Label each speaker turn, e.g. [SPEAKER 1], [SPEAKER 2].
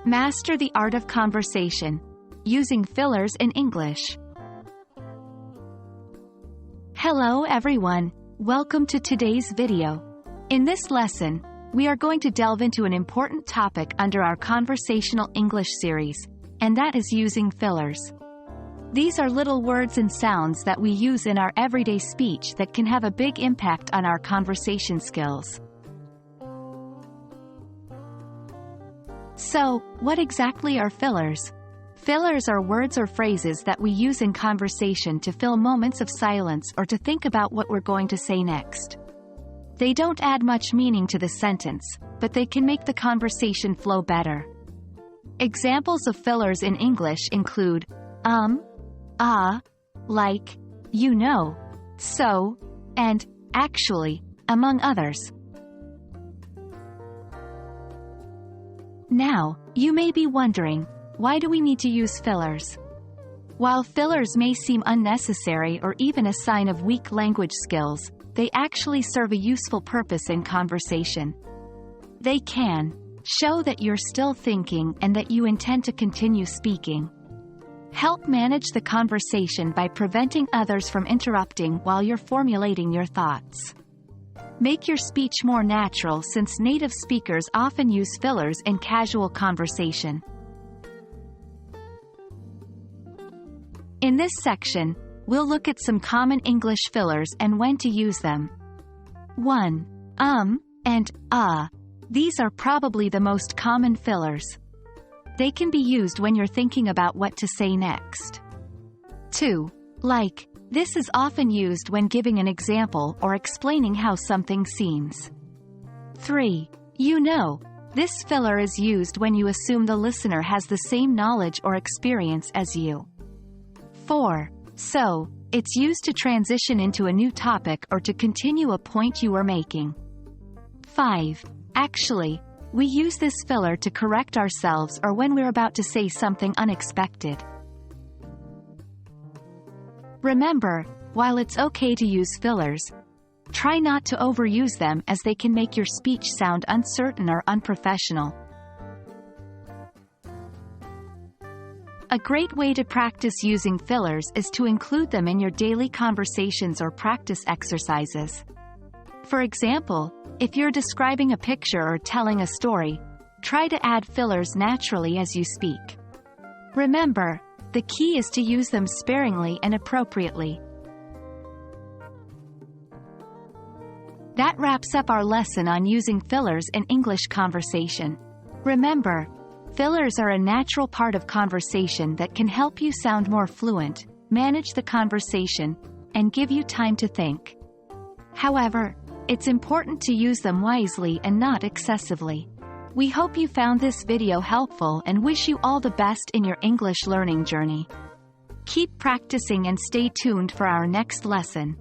[SPEAKER 1] Master the art of conversation. Using fillers in English. Hello everyone, welcome to today's video. In this lesson, we are going to delve into an important topic under our conversational English series, and that is using fillers. These are little words and sounds that we use in our everyday speech that can have a big impact on our conversation skills. So, what exactly are fillers? Fillers are words or phrases that we use in conversation to fill moments of silence or to think about what we're going to say next. They don't add much meaning to the sentence, but they can make the conversation flow better. Examples of fillers in English include like, you know, so, and actually, among others. Now, you may be wondering, why do we need to use fillers? While fillers may seem unnecessary or even a sign of weak language skills, they actually serve a useful purpose in conversation. They can show that you're still thinking and that you intend to continue speaking. Help manage the conversation by preventing others from interrupting while you're formulating your thoughts. Make your speech more natural since native speakers often use fillers in casual conversation. In this section, we'll look at some common English fillers and when to use them. 1. And These are probably the most common fillers. They can be used when you're thinking about what to say next. 2. Like. This is often used when giving an example or explaining how something seems. 3. You know. This filler is used when you assume the listener has the same knowledge or experience as you. 4. So. It's used to transition into a new topic or to continue a point you are making. 5. Actually. We use this filler to correct ourselves or when we're about to say something unexpected. Remember, while it's okay to use fillers, try not to overuse them as they can make your speech sound uncertain or unprofessional. A great way to practice using fillers is to include them in your daily conversations or practice exercises. For example, if you're describing a picture or telling a story, try to add fillers naturally as you speak. Remember, the key is to use them sparingly and appropriately. That wraps up our lesson on using fillers in English conversation. Remember, fillers are a natural part of conversation that can help you sound more fluent, manage the conversation, and give you time to think. However, it's important to use them wisely and not excessively. We hope you found this video helpful and wish you all the best in your English learning journey. Keep practicing and stay tuned for our next lesson.